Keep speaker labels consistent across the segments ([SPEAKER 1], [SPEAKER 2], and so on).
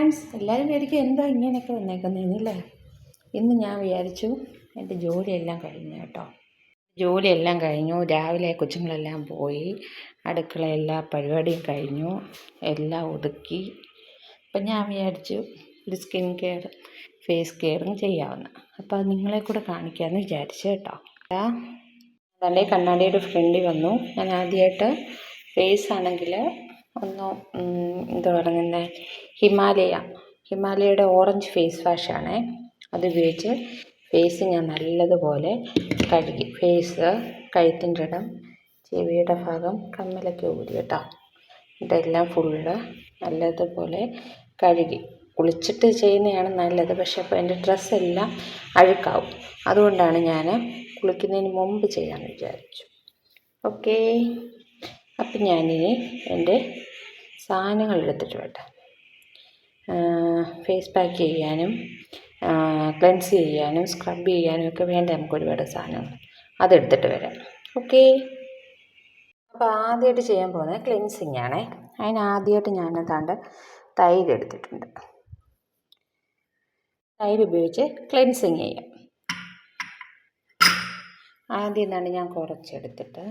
[SPEAKER 1] Friends, എല്ലാവരും വിചാരിക്കും എന്താ ഇങ്ങനെയൊക്കെ വന്നേക്കുന്നതെന്നല്ലേ. ഇന്ന് ഞാൻ വിചാരിച്ചു എൻ്റെ ജോലിയെല്ലാം കഴിഞ്ഞു കേട്ടോ. ജോലിയെല്ലാം കഴിഞ്ഞു. രാവിലെ കൊച്ചുങ്ങളെല്ലാം പോയി, അടുക്കള എല്ലാ പരിപാടിയും കഴിഞ്ഞു, എല്ലാം ഒതുക്കി. അപ്പം ഞാൻ വിചാരിച്ചു ഒരു സ്കിൻ കെയർ ഫേസ് കെയറും ചെയ്യാവുന്ന. അപ്പോൾ അത് നിങ്ങളെ കൂടെ കാണിക്കാമെന്ന് വിചാരിച്ചു കേട്ടോ. അതല്ലേ കണ്ണാടിയുടെ ഫ്രണ്ടിൽ വന്നു. ഞാൻ ആദ്യമായിട്ട് ഫേസ് ആണെങ്കിൽ ഒന്ന് എന്താ പറയുന്നത്, ഹിമാലയയുടെ ഓറഞ്ച് ഫേസ് വാഷാണ്. അത് ഉപയോഗിച്ച് ഫേസ് ഞാൻ നല്ലതുപോലെ കഴുകി. ഫേസ്, കഴുത്തിൻ്റെ ഇടം, ചെവിയുടെ ഭാഗം, കമ്മലൊക്കെ ഊരി കേട്ടോ. ഇതെല്ലാം ഫുള്ള് നല്ലതുപോലെ കഴുകി. കുളിച്ചിട്ട് ചെയ്യുന്നതാണ് നല്ലത്. പക്ഷെ അപ്പോൾ എൻ്റെ ഡ്രസ്സെല്ലാം അഴുക്കാവും. അതുകൊണ്ടാണ് ഞാൻ കുളിക്കുന്നതിന് മുമ്പ് ചെയ്യാമെന്ന് വിചാരിച്ചു. ഓക്കേ, അപ്പം ഞാനിനി എൻ്റെ സാധനങ്ങൾ എടുത്തിട്ട് വരട്ടെ. ഫേസ് പാക്ക് ചെയ്യാനും ക്ലെൻസ് ചെയ്യാനും സ്ക്രബ് ചെയ്യാനും ഒക്കെ വേണ്ട നമുക്ക് ഒരുപാട് സാധനങ്ങൾ. അതെടുത്തിട്ട് വരാം. ഓക്കേ, അപ്പോൾ ആദ്യമായിട്ട് ചെയ്യാൻ പോകുന്നത് ക്ലെൻസിങ് ആണേ. അതിനാദ്യമായിട്ട് ഞാൻ തൈര് എടുത്തിട്ടുണ്ട്. തൈര് ഉപയോഗിച്ച് ക്ലെൻസിങ് ചെയ്യാം. ആദ്യം എന്താണ്, ഞാൻ കുറച്ചെടുത്തിട്ട്,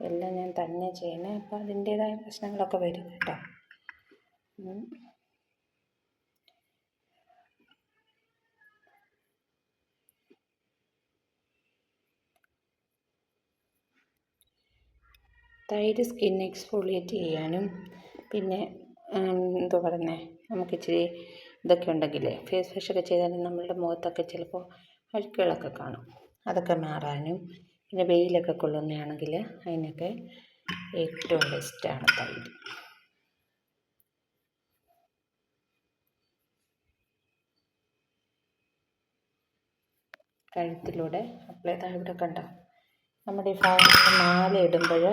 [SPEAKER 1] എല്ലാം ഞാൻ തന്നെ ചെയ്യണേ. അപ്പോൾ അതിൻ്റേതായ പ്രശ്നങ്ങളൊക്കെ വരും കേട്ടോ. തൈര് സ്കിൻ എക്സ്ഫോളിയേറ്റ് ചെയ്യാനും പിന്നെ എന്താ പറയുന്നത്, നമുക്കിച്ചിരി ഇതൊക്കെ ഉണ്ടെങ്കിൽ ഫേസ് വാഷൊക്കെ ചെയ്താലും നമ്മളുടെ മുഖത്തൊക്കെ ചിലപ്പോൾ അഴുക്കുകളൊക്കെ കാണും. അതൊക്കെ മാറാനും പിന്നെ വെയിലൊക്കെ കൊള്ളുന്നതാണെങ്കിൽ അതിനൊക്കെ ഏറ്റവും ബെസ്റ്റാണ് തൈര്. കഴുത്തിലൂടെ അപ്ലൈ ചെയ്താൽ ഇവിടെ കണ്ടോ, നമ്മുടെ ഈ ഭാഗം മാല ഇടുമ്പോൾ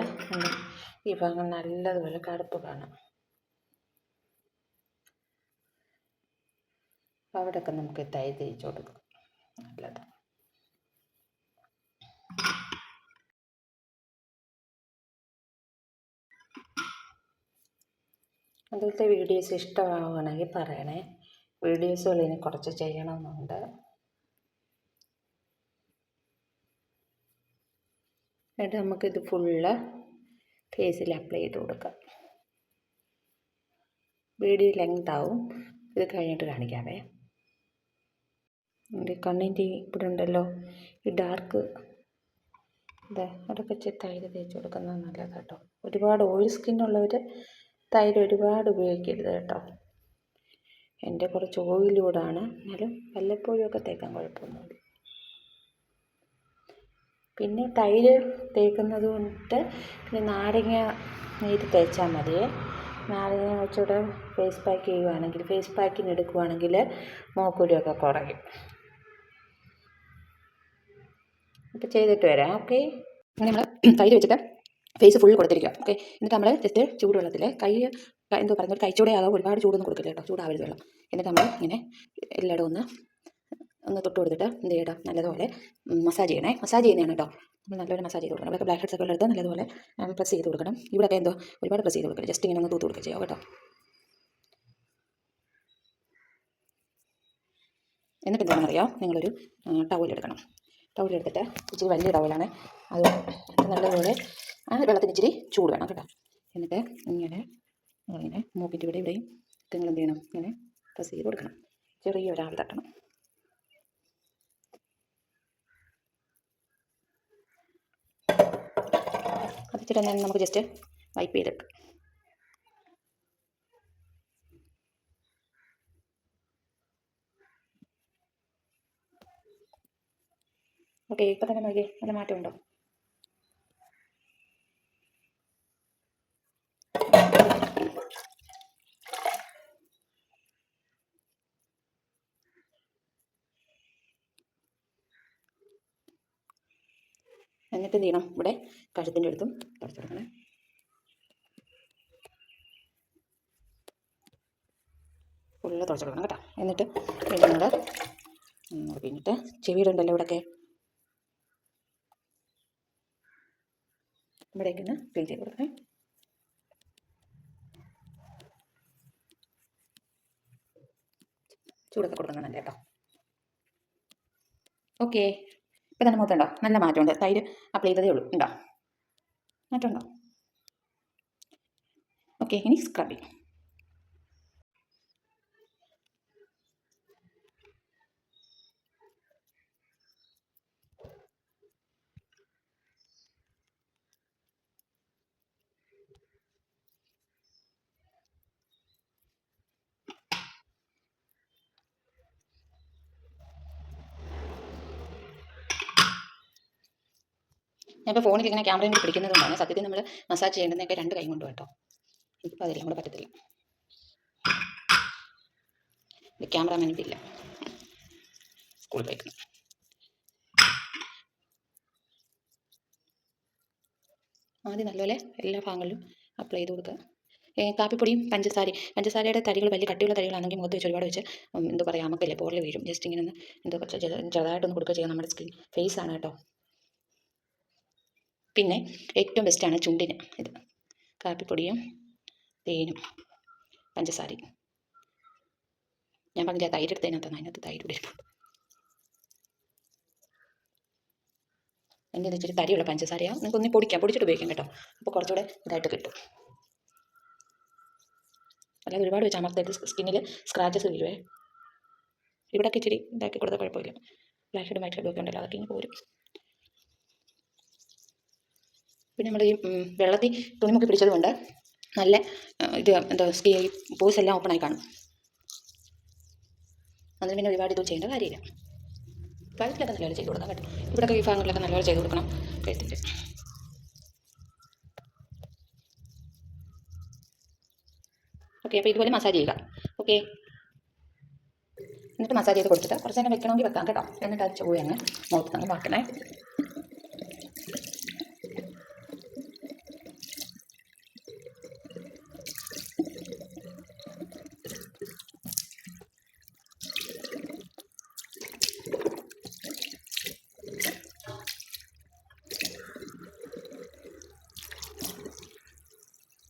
[SPEAKER 1] ഈ ഭാഗം നല്ലതുപോലെ കറുപ്പ് കാണാം. അപ്പോൾ അവിടെയൊക്കെ നമുക്ക് തൈര് തേച്ച് കൊടുക്കാം. നല്ലത്. അതിലത്തെ വീഡിയോസ് ഇഷ്ടമാവുകയാണെങ്കിൽ പറയണേ. വീഡിയോസുകൾ ഇനി കുറച്ച് ചെയ്യണമെന്നുണ്ട്. എന്നിട്ട് നമുക്കിത് ഫുള്ള് ഫേസിൽ അപ്ലൈ ചെയ്ത് കൊടുക്കാം. വീഡിയോ ലെങ്ത് ആവും. ഇത് കഴിഞ്ഞിട്ട് കാണിക്കാവേ. എൻ്റെ കണ്ണിൻ്റെ ഇവിടെ ഉണ്ടല്ലോ ഈ ഡാർക്ക്, അതൊക്കെ തൈര് തേച്ച് കൊടുക്കുന്നത് നല്ലതാണ് കേട്ടോ. ഒരുപാട് ഓയിൽ സ്കിന്നുള്ളവർ തൈര് ഒരുപാട് ഉപയോഗിക്കരുത് കേട്ടോ. എൻ്റെ കുറച്ച് ഓയിലൂടാണ്, എന്നാലും വല്ലപ്പോഴും ഒക്കെ തേക്കാൻ കുഴപ്പമൊന്നുമില്ല. പിന്നെ തൈര് തേക്കുന്നത് കൊണ്ട് പിന്നെ നാരങ്ങ നീര് തേച്ചാൽ മതിയേ. നാരങ്ങ വെച്ചുകൂടെ ഫേസ് പാക്ക് ചെയ്യുകയാണെങ്കിൽ, ഫേസ് പാക്കിന് എടുക്കുകയാണെങ്കിൽ മുഖക്കുരുവൊക്കെ കുറയും. അപ്പോൾ ചെയ്തിട്ട് വരാം. ഓക്കെ, നമ്മൾ തൈര് വെച്ചിട്ട് ഫേസ് ഫുൾ കൊടുത്തിരിക്കുക. ഓക്കെ, എന്നിട്ട് നമ്മൾ ജസ്റ്റ് ചൂടുവെള്ളത്തിൽ എന്തോ പറയുന്നത്, കൈച്ചൂടയാകാം, ഒരുപാട് ചൂടൊന്നും കൊടുക്കില്ല കേട്ടോ, ചൂടാവരുത് വെള്ളം. എന്നിട്ട് നമ്മൾ ഇങ്ങനെ എല്ലായിടവും ഒന്ന് തൊട്ട് കൊടുത്തിട്ട് എന്ത് ചെയ്യണം, നല്ലതുപോലെ മസാജ് ചെയ്യണേ. മസാജ് ചെയ്യുന്നതാണ് കേട്ടോ. നമ്മൾ നല്ലപോലെ മസാജ് ചെയ്ത് കൊടുക്കണം. ഇവിടെയൊക്കെ ബ്ലാക്ക് ഹെഡ്സ് ഒക്കെ ഉള്ളടുത്ത് നല്ലതുപോലെ പ്രസ് ചെയ്ത് കൊടുക്കണം. ഇവിടെയൊക്കെ എന്തോ ഒരുപാട് പ്രസ് ചെയ്ത് കൊടുക്കണം, ജസ്റ്റ് ഇങ്ങനെ ഒന്ന് തൂത്ത് കൊടുക്കുക ചെയ്യാം കേട്ടോ. എന്നിട്ട് എന്താണെന്നറിയാം, നിങ്ങളൊരു ടവലെടുക്കണം. ടവലെടുത്തിട്ട് ഇച്ചിരി വലിയ ടവലാണ്, അത് നല്ലതുപോലെ ആ വെള്ളത്തിന് ഇച്ചിരി ചൂട് വേണം കേട്ടോ. എന്നിട്ട് ഇങ്ങനെ മൂക്കിൻ്റെ ഇവിടെയും നിങ്ങൾ എന്ത് ചെയ്യണം, ഇങ്ങനെ പ്രസ് ചെയ്ത് കൊടുക്കണം. ചെറിയൊരാൾ തട്ടണം. അതിച്ചിട്ട് തന്നെ നമുക്ക് ജസ്റ്റ് വൈപ്പ് ചെയ്തെടുക്കാം. ഓക്കെ, ഇപ്പം തന്നെ നോക്കിയേ, നല്ല മാറ്റമുണ്ടോ? എന്നിട്ട് എന്ത് ചെയ്യണം, ഇവിടെ കഴുത്തിൻ്റെ അടുത്തും തുടച്ചു കൊടുക്കണേ. ഫുള്ള് തുടച്ചു കൊടുക്കണം കേട്ടോ. എന്നിട്ട് നിങ്ങൾ പിന്നിട്ട് ചെവിയുടെ ഉണ്ടല്ലോ ഇവിടെയൊക്കെ, ഇവിടേക്കൊന്ന് ക്ലീൻ ചെയ്ത് കൊടുക്കണേ. ചൂടൊക്കെ കൊടുക്കുന്നത് നല്ല കേട്ടോ. ഓക്കെ, ഇപ്പം തന്നെ മുഖത്തുണ്ടോ നല്ല മാറ്റമുണ്ട്. തൈര് അപ്ലൈ ചെയ്തതേ ഉള്ളൂ, ഉണ്ടോ മാറ്റമുണ്ടോ? ഓക്കെ, ഇനി സ്ക്രബിങ്. ഞാനിപ്പോൾ ഫോണിൽ ഇങ്ങനെ ക്യാമറയും കൂടി പിടിക്കുന്നത് കൊണ്ടാണ് സത്യത്തിൽ നമ്മൾ മസാജ് ചെയ്യേണ്ടതൊക്കെ 2 കൈ കൊണ്ട് കേട്ടോ. എനിക്കിപ്പോൾ അതെല്ലാം കൂടെ പറ്റത്തില്ല, ക്യാമറമാൻ ഇതില്ല, സ്കൂളിൽ പോയിക്കുന്നു. ആദ്യം നല്ലപോലെ എല്ലാ ഭാഗങ്ങളിലും അപ്ലൈ ചെയ്ത് കൊടുക്കുക. കാപ്പിപ്പൊടിയും പഞ്ചസാരയുടെ തരികൾ വലിയ കട്ടിയുള്ള തരികളാണെങ്കിൽ മുഖത്ത് വെച്ച് ഒരുപാട് വെച്ച് എന്താ പറയുക, നമുക്കല്ലേ പോറിൽ വീഴും. ജസ്റ്റ് ഇങ്ങനെ ഒന്ന് എന്തോ ചെറുതായിട്ടൊന്ന് കൊടുക്കുക ചെയ്യുക. നമ്മുടെ സ്കിൻ ഫേസാണ് കേട്ടോ. പിന്നെ ഏറ്റവും ബെസ്റ്റാണ് ചുണ്ടിന് ഇത്, കാപ്പിപ്പൊടിയും തേനും പഞ്ചസാരയും. ഞാൻ പറഞ്ഞില്ല തൈര് എടുത്തതിനകത്താണ്, അതിനകത്ത് തൈര് കൂടി ഇട്ടു. എൻ്റെ ഇച്ചിരി തരിയുള്ള പഞ്ചസാരയാണ്, നിങ്ങൾക്ക് ഒന്ന് പൊടിച്ചിട്ട് ഉപയോഗിക്കാം കേട്ടോ. അപ്പോൾ കുറച്ചുകൂടെ ഇതായിട്ട് കിട്ടും. അല്ലാതെ ഒരുപാട് വെച്ച് അമർത്തരുത്, സ്കിന്നിൽ സ്ക്രാച്ചസ് വീഴുവേ. ഇവിടെയൊക്കെ ഇച്ചിരി ഇതാക്കി കൊടുത്താൽ കുഴപ്പമില്ല. ബ്ലാക്ക് ഹെഡ് വൈറ്റ് ഹെഡ് ഒക്കെ ഉണ്ടല്ലോ, അതൊക്കെ ഇങ്ങനെ പോരും. പിന്നെ നമ്മൾ ഈ വെള്ളത്തിൽ തുണിമുക്കി പിടിച്ചത് കൊണ്ട് നല്ല ഇത് എന്താ പോസ് എല്ലാം ഓപ്പണായി കാണും. അതിന് പിന്നെ ഒരുപാട് ഇത് ചെയ്യേണ്ട കാര്യമില്ല. കഴുത്തിലൊക്കെ നല്ലപോലെ ചെയ്ത് കൊടുക്കാം കേട്ടോ. ഇവിടെയൊക്കെ ഈ ഭാഗങ്ങളിലൊക്കെ നല്ലപോലെ ചെയ്ത് കൊടുക്കണം കഴുത്തിൻ്റെ. ഓക്കെ, അപ്പോൾ ഇതുപോലെ മസാജ് ചെയ്യുക. ഓക്കെ, എന്നിട്ട് മസാജ് ചെയ്ത് കൊടുത്തിട്ട് കുറച്ച് നേരം വെക്കണമെങ്കിൽ വെക്കാം കേട്ടോ. എന്നിട്ട് അത് ചോയങ്ങ് മുഖത്ത് അങ്ങ് വാക്കണേ.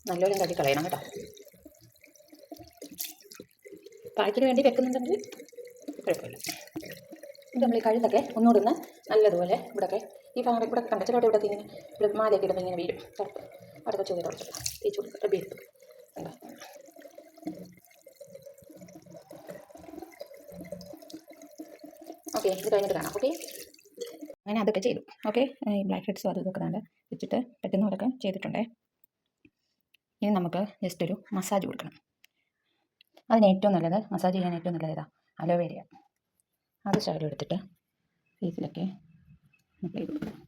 [SPEAKER 1] നല്ലോണം തട്ടി കളയണം കേട്ടോ. പായ്ക്കിന് വേണ്ടി വെക്കുന്നുണ്ടെങ്കിൽ കുഴപ്പമില്ല. ഇത് നമ്മൾ ഈ കഴുത്തൊക്കെ ഒന്നുകൂടെ ഒന്ന് നല്ലതുപോലെ ഇവിടെയൊക്കെ ഈ ഭാഗം ഇവിടെ കണ്ട ചിലവിടെ ഇവിടെ ഇങ്ങനെ ഇവിടെ മാലയൊക്കെ ഇടുമ്പോൾ ഇങ്ങനെ വീഴും. കറുപ്പ് അവിടെയൊക്കെ ചോദ്യം കൊടുക്കുക, തേച്ച് കൊടുക്കുക, റബ്ബ് ചെയ്ത് കണ്ടോ. ഓക്കെ, ഇത് കഴിഞ്ഞിട്ട് കാണാം. ഓക്കെ, അങ്ങനെ അതൊക്കെ ചെയ്തു. ഓക്കെ, ഈ ബ്ലാക്ക് ഹെഡ്സും അത് ഇതൊക്കെ കണ്ട് വെച്ചിട്ട് പറ്റുന്നവരൊക്കെ ചെയ്തിട്ടുണ്ടേ. ഇനി നമുക്ക് ജസ്റ്റ് ഒരു മസാജ് കൊടുക്കണം. അതിന് ഏറ്റവും നല്ലത്, മസാജ് ചെയ്യാൻ ഏറ്റവും നല്ലത് ഇതാ അലോവേര. അത് ശകലം എടുത്തിട്ട് ഫേസിലൊക്കെ അപ്ലൈ ചെയ്ത് കൊടുക്കണം.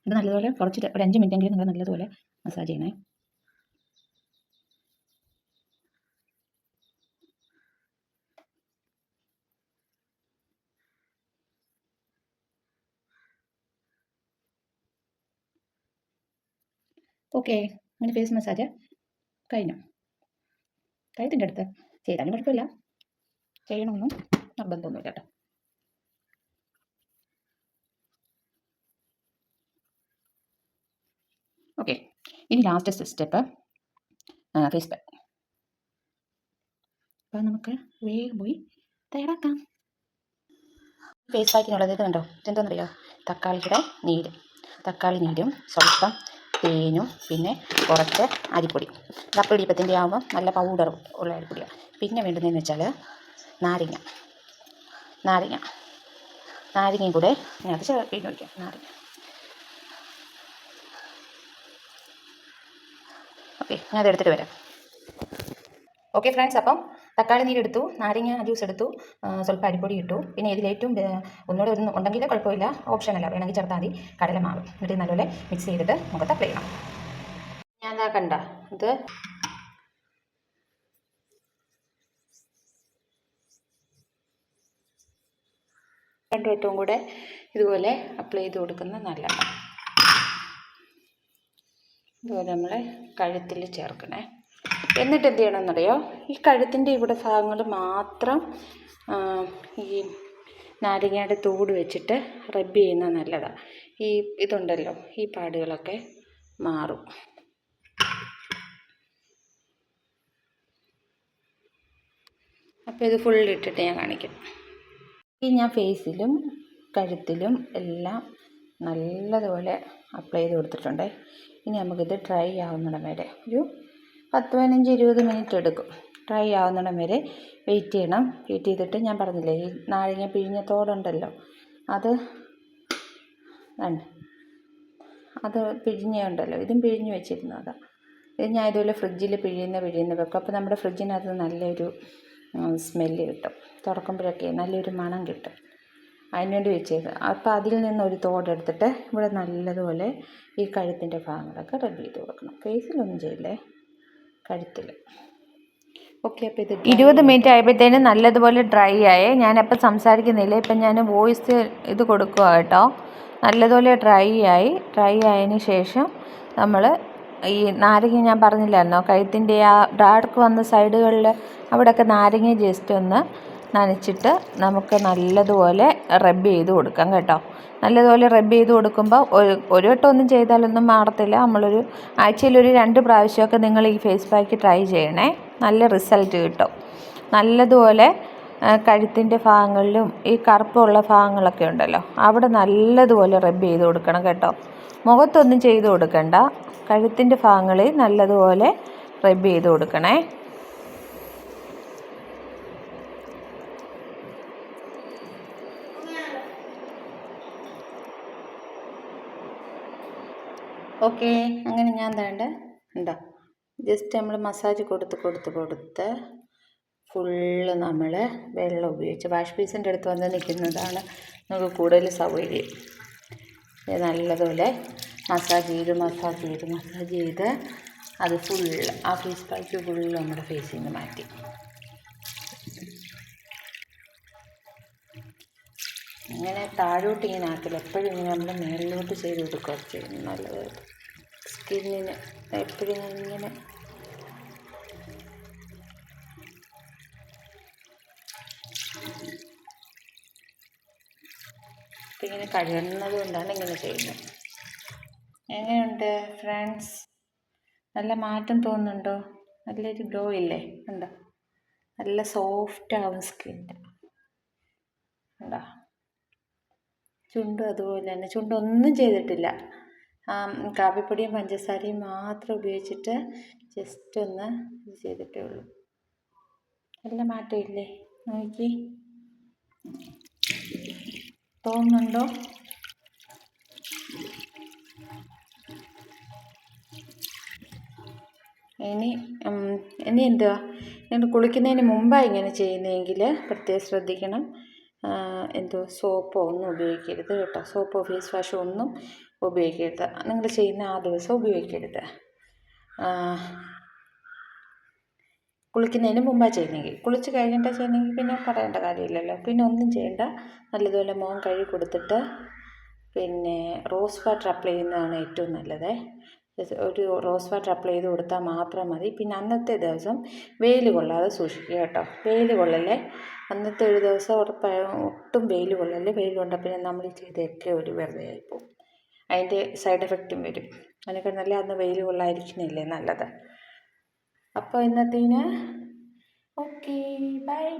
[SPEAKER 1] ഇത് നല്ലതുപോലെ കുറച്ച് ഒരു 5 മിനിറ്റെങ്കിലും നിങ്ങൾ നല്ലതുപോലെ മസാജ് ചെയ്യണേ. ഓക്കെ, അങ്ങനെ ഫേസ് മസാജ് കഴിഞ്ഞു. കഴുത്തിൻ്റെ അടുത്ത് ചെയ്താലും കുഴപ്പമില്ല, ചെയ്യണമെന്നും നിർബന്ധമൊന്നുമില്ല കേട്ടോ. ഓക്കെ, ഇനി ലാസ്റ്റ് സ്റ്റെപ്പ് ഫേസ് പാക്ക്. അപ്പോൾ നമുക്ക് വേഗം പോയി തയ്യാറാക്കാം. ഫേസ് പാക്കിനുള്ളത് ഇത് കണ്ടോ, ഇതെന്താണെന്നറിയോ, തക്കാളി നീരും സ്വല്പം തേനും പിന്നെ കുറച്ച് അരിപ്പൊടി. കപ്പ ഇടിയപ്പത്തിൻ്റെ ആകുമ്പോൾ നല്ല പൗഡർ ഉള്ള അരിപ്പൊടിയാണ്. പിന്നെ വേണ്ടുന്നതെന്ന് വെച്ചാൽ നാരങ്ങയും കൂടെ അതിനകത്ത് പിഴിഞ്ഞ് ഒഴിക്കാം. നാരങ്ങ. ഓക്കെ, ഞാൻ അതെടുത്തിട്ട് വരാം. ഓക്കെ ഫ്രണ്ട്സ്, അപ്പം തക്കാളി നീരെടുത്തു, നാരങ്ങ ജ്യൂസ് എടുത്തു, സ്വല്പം അരിപ്പൊടി ഇട്ടു. പിന്നെ ഇതിലേറ്റവും ഒന്നുകൂടെ ഉണ്ടെങ്കിൽ കുഴപ്പമില്ല, ഓപ്ഷനല്ല, വേണമെങ്കിൽ ചേർത്താൽ മതി കടലമാവ്. എന്നിട്ട് നല്ലപോലെ മിക്സ് ചെയ്തിട്ട് മുഖത്ത് അപ്ലൈ ചെയ്യണം. ഞാൻ എന്താ കണ്ട ഇത് രണ്ടും ഏറ്റവും കൂടെ ഇതുപോലെ അപ്ലൈ ചെയ്ത് കൊടുക്കുന്നത് നല്ലതാണ്. ഇതുപോലെ നമ്മൾ കഴുത്തിൽ ചേർക്കണേ. എന്നിട്ട് എന്ത് ചെയ്യണമെന്നറിയോ, ഈ കഴുത്തിൻ്റെ ഇവിടെ ഭാഗങ്ങൾ മാത്രം ഈ നാരങ്ങയുടെ തോട് വെച്ചിട്ട് റബ്ബ് ചെയ്യുന്നത് നല്ലതാണ്. ഈ ഇതുണ്ടല്ലോ, ഈ പാടുകളൊക്കെ മാറും. അപ്പോൾ ഇത് ഫുൾ ഇട്ടിട്ട് ഞാൻ കാണിക്കാം. ഈ ഞാൻ ഫേസിലും കഴുത്തിലും എല്ലാം നല്ലതുപോലെ അപ്ലൈ ചെയ്ത് കൊടുത്തിട്ടുണ്ട്. ഇനി നമുക്കിത് ഡ്രൈ ആവുന്നിടം വരെ ഒരു 10-15-20 മിനിറ്റ് എടുക്കും. ഡ്രൈ ആവുന്നിടം വരെ വെയിറ്റ് ചെയ്യണം. വെയിറ്റ് ചെയ്തിട്ട് ഞാൻ പറഞ്ഞില്ലേ ഈ നാരങ്ങ പിഴിഞ്ഞ തോടുണ്ടല്ലോ, അത് പിഴിഞ്ഞുണ്ടല്ലോ, ഇതും പിഴിഞ്ഞ് വെച്ചിരുന്നതാണ്. ഇത് ഞാൻ ഇതുപോലെ ഫ്രിഡ്ജിൽ പിഴിയുന്ന വെക്കും. അപ്പോൾ നമ്മുടെ ഫ്രിഡ്ജിനകത്ത് നല്ലൊരു സ്മെല്ല് കിട്ടും. തുറക്കുമ്പോഴൊക്കെ നല്ലൊരു മണം കിട്ടും. അതിനുവേണ്ടി വെച്ചത്. അപ്പോൾ അതിൽ നിന്നൊരു തോടെടുത്തിട്ട് ഇവിടെ നല്ലതുപോലെ ഈ കഴുത്തിൻ്റെ ഭാഗങ്ങളൊക്കെ റബ്ബ് ചെയ്ത് കൊടുക്കണം. ഫേസിലൊന്നും ചെയ്യില്ലേ, കഴുത്തിൽ. ഓക്കെ. അപ്പോൾ ഇത് 20 മിനിറ്റ് ആയപ്പോഴത്തേനും നല്ലതുപോലെ ഡ്രൈ ആയേ. ഞാനപ്പോൾ സംസാരിക്കുന്നില്ല, ഇപ്പം ഞാൻ വോയിസ് ഇത് കൊടുക്കുക കേട്ടോ. നല്ലതുപോലെ ഡ്രൈ ആയതിന് ശേഷം നമ്മൾ ഈ നാരങ്ങ ഞാൻ പറഞ്ഞില്ലായിരുന്നോ, കഴുത്തിൻ്റെ ആ ഡാർക്ക് വന്ന സൈഡുകളിൽ അവിടെയൊക്കെ നാരങ്ങ ജസ്റ്റ് ഒന്ന് നനച്ചിട്ട് നമുക്ക് നല്ലതുപോലെ റബ്ബ് ചെയ്ത് കൊടുക്കാം കേട്ടോ. നല്ലതുപോലെ റബ്ബ് ചെയ്ത് കൊടുക്കുമ്പോൾ ഒരു വട്ടം ഒന്നും ചെയ്താലൊന്നും മാറത്തില്ല. നമ്മളൊരു ആഴ്ചയിലൊരു 2 പ്രാവശ്യമൊക്കെ നിങ്ങൾ ഈ ഫേസ് പാക്ക് ട്രൈ ചെയ്യണേ. നല്ല റിസൾട്ട് കിട്ടും. നല്ലതുപോലെ കഴുത്തിൻ്റെ ഭാഗങ്ങളിലും ഈ കറുപ്പുള്ള ഭാഗങ്ങളൊക്കെ ഉണ്ടല്ലോ, അവിടെ നല്ലതുപോലെ റബ്ബ് ചെയ്ത് കൊടുക്കണം കേട്ടോ. മുഖത്തൊന്നും ചെയ്ത് കൊടുക്കണ്ട, കഴുത്തിൻ്റെ ഭാഗങ്ങളിൽ നല്ലതുപോലെ റബ്ബ് ചെയ്ത് കൊടുക്കണേ. ഓക്കെ. അങ്ങനെ ഞാൻ ഉണ്ടോ ജസ്റ്റ് നമ്മൾ മസാജ് കൊടുത്ത് ഫുള്ള് നമ്മൾ വെള്ളം ഉപയോഗിച്ച് വാഷ് ബേസിൻ്റെ അടുത്ത് വന്ന് നിൽക്കുന്നതാണ് നമുക്ക് കൂടുതൽ സൗകര്യം. നല്ലതുപോലെ മസാജ് ചെയ്ത് അത് ഫുള്ള് ആ ഫേസ് പാക്ക് ഫുള്ള് നമ്മുടെ ഫേസിൽ നിന്ന് മാറ്റി. ഇങ്ങനെ താഴോട്ട് ഇങ്ങനെ ആക്കില്ല, എപ്പോഴും ഇങ്ങനെ നമ്മൾ മേളിലോട്ട് ചെയ്ത് കൊടുക്കുക ചെയ്യുന്നത് നല്ലതായിട്ട്. സ്കിന്നിന് എപ്പോഴും ഇങ്ങനെ ഇങ്ങനെ കഴുകുന്നത് കൊണ്ടാണ് ഇങ്ങനെ ചെയ്യുന്നത്. എങ്ങനെയുണ്ട് ഫ്രണ്ട്സ്? നല്ല മാറ്റം തോന്നുന്നുണ്ടോ? നല്ലൊരു ഗ്ലോ ഇല്ലേ? ഉണ്ടോ? നല്ല സോഫ്റ്റ് ആവും സ്കിന്ന്. ഉണ്ടോ? ചുണ്ടും അതുപോലെ തന്നെ. ചുണ്ടൊന്നും ചെയ്തിട്ടില്ല. കാപ്പിപ്പൊടിയും പഞ്ചസാരയും മാത്രം ഉപയോഗിച്ചിട്ട് ജസ്റ്റ് ഒന്ന് ഇത് ചെയ്തിട്ടേ ഉള്ളൂ. നല്ല മാറ്റം ഇല്ലേ? നോക്കി തോന്നുന്നുണ്ടോ? ഇനി എന്തുവാ, നിങ്ങൾ കുളിക്കുന്നതിന് മുമ്പാണ് ഇങ്ങനെ ചെയ്യുന്നതെങ്കിൽ പ്രത്യേകം ശ്രദ്ധിക്കണം. സോപ്പോ ഒന്നും ഉപയോഗിക്കരുത് കേട്ടോ. സോപ്പോ ഫേസ് വാഷോ ഒന്നും ഉപയോഗിക്കരുത്. നിങ്ങൾ ചെയ്യുന്ന ആ ദിവസം ഉപയോഗിക്കരുത്. കുളിക്കുന്നതിന് മുമ്പാണ് ചെയ്യുന്നെങ്കിൽ. കുളിച്ച് കഴിഞ്ഞിട്ടാണ് ചെയ്യുന്നെങ്കിൽ പിന്നെ പറയേണ്ട കാര്യമില്ലല്ലോ. പിന്നെ ഒന്നും ചെയ്യേണ്ട. നല്ലതുപോലെ മുഖം കഴുകി കൊടുത്തിട്ട് പിന്നെ റോസ് വാട്ടർ അപ്ലൈ ചെയ്യുന്നതാണ് ഏറ്റവും നല്ലത്. ഒരു റോസ് വാട്ടർ അപ്ലൈ ചെയ്ത് കൊടുത്താൽ മാത്രം മതി. പിന്നെ അന്നത്തെ ദിവസം വെയിൽ കൊള്ളാതെ സൂക്ഷിക്കുക കേട്ടോ. വെയിൽ കൊള്ളല്ലേ, അന്നത്തെ ഒരു ദിവസം ഒട്ടും വെയിൽ കൊള്ളല്ലേ. വെയിൽ കൊണ്ടാൽ പിന്നെ നമ്മൾ ചെയ്തൊക്കെ ഒരു വെറുതെ ആയിപ്പോവും. അതിൻ്റെ സൈഡ് എഫക്റ്റും വരും. അതിനൊക്കെ നല്ല അന്ന് വെയിൽ കൊള്ളാതിരിക്കുന്നില്ലേ നല്ലത്. അപ്പോൾ ഇന്നത്തേന് ഓക്കെ, ബൈ.